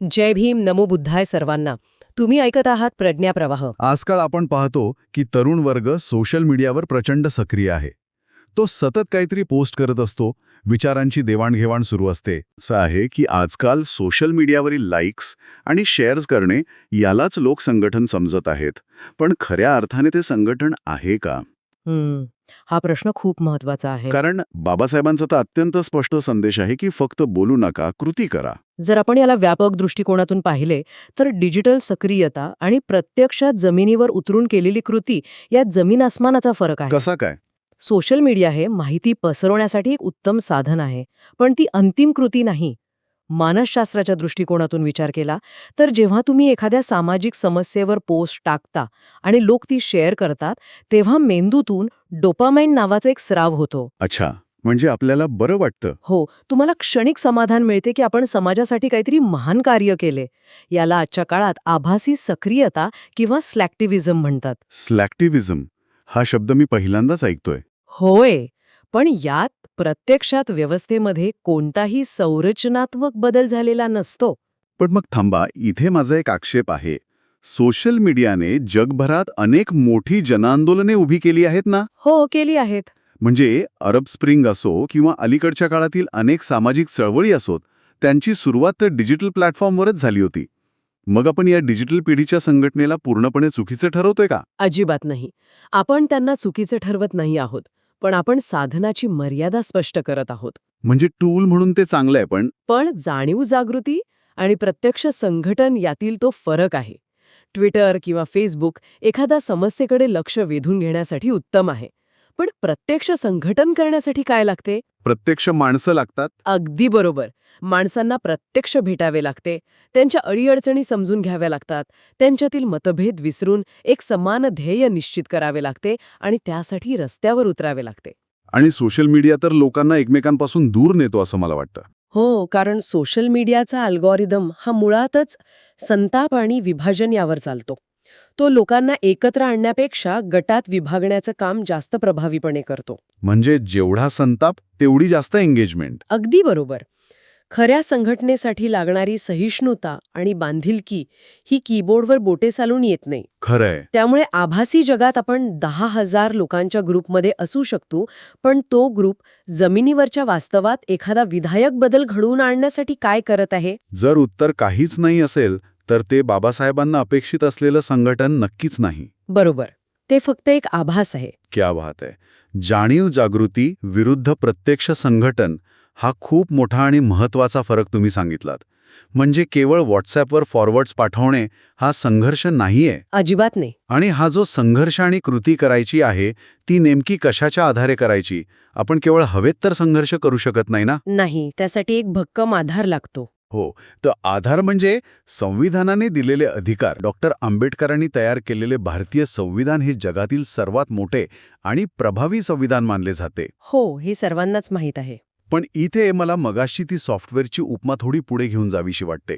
जय भीम, नमो बुद्धाय सर्वांना. तुम्ही ऐकत आहात प्रज्ञा प्रवाह. आजकाल आपण पाहतो की तरुण वर्ग सोशल मीडियावर प्रचंड सक्रिय आहे. तो सतत काहीतरी पोस्ट करत असतो, विचारांची देवाणघेवाण सुरू असते. असं आहे की आजकाल सोशल मीडियावरील लाईक्स आणि शेअर्स करणे यालाच लोक संघटन समजत आहेत. पण खऱ्या अर्थाने ते संघटन आहे का? हा प्रश्न खूप महत्वाचा आहे. कारण बाबासाहेबांचा तर अत्यंत स्पष्ट संदेश आहे की फक्त बोलू नका, कृती करा. जर आपण याला व्यापक दृष्टिकोनातून पाहिले तर डिजिटल सक्रियता आणि प्रत्यक्षात जमिनीवर उतरून केलेली कृती यात जमीन आसमानाचा फरक आहे. कसा काय? सोशल मीडिया हे माहिती पसरवण्यासाठी एक उत्तम साधन आहे, पण ती अंतिम कृती नाही. मानसशास्त्राच्या दृष्टिकोनातून विचार केला तर जेव्हा तुम्ही एखाद्या सामाजिक समस्येवर पोस्ट टाकता आणि लोक ती शेअर करतात, तेव्हा मेंदूतून डोपामाइन नावाचा एक स्राव होतो. अच्छा, म्हणजे आपल्याला बरं वाटतं. हो, तुम्हाला क्षणिक समाधान मिळते की आपण समाजासाठी काहीतरी महान कार्य केले. याला आजच्या काळात आभासी सक्रियता किंवा स्लॅक्टिव्हिजम म्हणतात. स्लॅक्टिव्हिजम हा शब्द मी पहिल्यांदाच ऐकतोय. होय, पण यात प्रत्यक्षात व्यवस्थेमध्ये कोणताही संरचनात्मक बदल झालेला नसतो. पण मग थांबा, इथे माझा एक आक्षेप आहे. सोशल मीडियाने जगभरात अनेक मोठी जनआंदोलने उभी केली आहेत ना? हो, केली आहेत. म्हणजे अरब स्प्रिंग असो किंवा अलीकडच्या काळातील अनेक सामाजिक चळवळी असोत, त्यांची सुरुवात तर डिजिटल प्लॅटफॉर्मवरच झाली होती. मग आपण या डिजिटल पिढीच्या संघटनेला पूर्णपणे चुकीचं ठरवतोय का? अजिबात नाही. आपण त्यांना चुकीचे ठरवत नाही आहोत, पण आपण साधनाची मर्यादा स्पष्ट करत आहोत. म्हणजे टूल म्हणून ते चांगलं आहे, पण जाणीव जागृती आणि प्रत्यक्ष संघटन यातील तो फरक आहे. ट्विटर किंवा फेसबुक एखाद्या समस्येकडे लक्ष वेधून घेण्यासाठी उत्तम आहे, पण प्रत्यक्ष संघटन करण्यासाठी काय लागते? प्रत्यक्ष माणसं लागतात. अगदी बरोबर. माणसांना प्रत्यक्ष भेटावे लागते, त्यांच्या अडीअडचणी समजून घ्याव्या लागतात, त्यांच्यातील मतभेद विसरून एक समान ध्येय निश्चित करावे लागते आणि त्यासाठी रस्त्यावर उतरावे लागते. आणि सोशल मीडिया तर लोकांना एकमेकांपासून दूर नेतो असं मला वाटतं. हो, कारण सोशल मीडियाचा अल्गोरिदम हा मुळातच संताप आणि विभाजन यावर चालतो. तो लोकांना एकत्र आणण्यापेक्षा गटात विभागण्याचं काम जास्त प्रभावीपणे करतो. म्हणजे जेवढा संताप तेवढी जास्त एंगेजमेंट. अगदी बरोबर. खऱ्या संघटनेसाठी लागणारी सहिष्णुता आणि बांधिलकी ही कीबोर्डवर बोटे चालून येत नाही. खरंय. त्यामुळे आभासी जगात आपण 10,000 लोकांच्या ग्रुपमध्ये असू शकतो, पण तो ग्रुप जमिनीवरच्या वास्तवात एखादा विधायक बदल घडवून आणण्यासाठी काय करत आहे? जर उत्तर काहीच नाही असेल तर ते बाबासाहेबांना अपेक्षित असलेलं संघटन नक्कीच नाही. बरोबर. ते फक्त एक आभास आहे. क्या बात आहे. जाणीव जागृती विरुद्ध प्रत्यक्ष संघटन हा खूप मोठा आणि महत्वाचा फरक तुम्ही सांगितलात. म्हणजे केवळ व्हॉट्सॲपवर फॉरवर्ड्स पाठवणे हा संघर्ष नाहीये. अजिबात नाही. आणि हा जो संघर्ष आणि कृती करायची आहे ती नेमकी कशाच्या आधारे करायची? आपण केवळ हवेत तर संघर्ष करू शकत नाही ना? नाही, त्यासाठी एक भक्कम आधार लागतो. हो, तर आधार म्हणजे संविधानाने दिलेले अधिकार. डॉक्टर आंबेडकरांनी तयार केलेले भारतीय संविधान हे जगातील सर्वात मोठे आणि प्रभावी संविधान मानले जाते. हो, हे सर्वांनाच माहीत आहे. पण इथे मला मगाशी ती सॉफ्टवेअरची उपमा थोडी पुढे घेऊन जावीशी वाटते.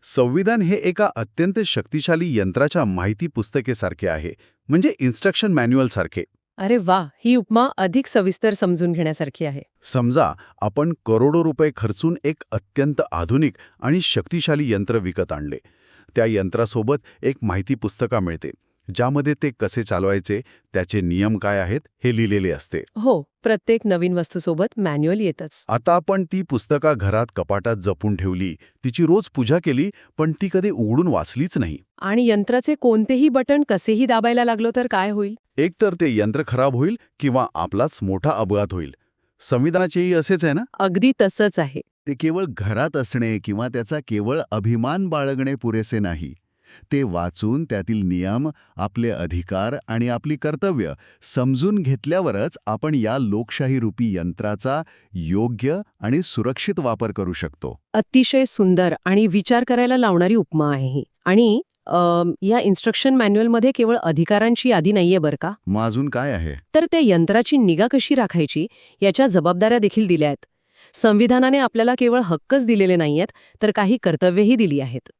संविधान हे एका अत्यंत शक्तिशाली यंत्राच्या माहिती पुस्तकेसारखे आहे, म्हणजे इन्स्ट्रक्शन मॅन्युअल सारखे. अरे वा, ही उपमा अधिक सविस्तर समजून घेण्यासारखी आहे. समजा आपण करोडो रुपये खर्चून एक अत्यंत आधुनिक आणि शक्तिशाली यंत्र विकत आणले. त्या यंत्रासोबत एक माहिती पुस्तका मिळते, ज्यामध्ये ते कसे चालवायचे, त्याचे नियम काय आहेत हे लिहिलेले असते. हो, प्रत्येक नवीन वस्तूसोबत मॅन्युअल येतच. आता आपण ती पुस्तका घरात कपाटात जपून ठेवली, तिची रोज पूजा केली, पण ती कधी उघडून वाचलीच नाही. आणि यंत्राचे कोणतेही बटण कसेही दाबायला लागलो तर काय होईल? एकतर ते यंत्र खराब होईल किंवा आपलाच मोठा अपघात होईल. संविधानाचेही असेच आहे ना? अगदी तसंच आहे. ते केवळ घरात असणे किंवा त्याचा केवळ अभिमान बाळगणे पुरेसे नाही. ते वाचून त्यातील नियम, आपले अधिकार आणि आपली कर्तव्य समजून घेतल्यावरच आपण या लोकशाहीरूपी यंत्राचा योग्य आणि सुरक्षित वापर करू शकतो. अतिशय सुंदर आणि विचार करायला लावणारी उपमा आहे ही. आणि या इन्स्ट्रक्शन मॅन्युअलमध्ये केवळ अधिकारांची यादी नाहीये बरं का. मग अजून काय आहे? तर त्या यंत्राची निगा कशी राखायची याच्या जबाबदाऱ्या देखील दिल्या आहेत. संविधानाने आपल्याला केवळ हक्कच दिलेले नाहीयेत, तर काही कर्तव्यही दिली आहेत.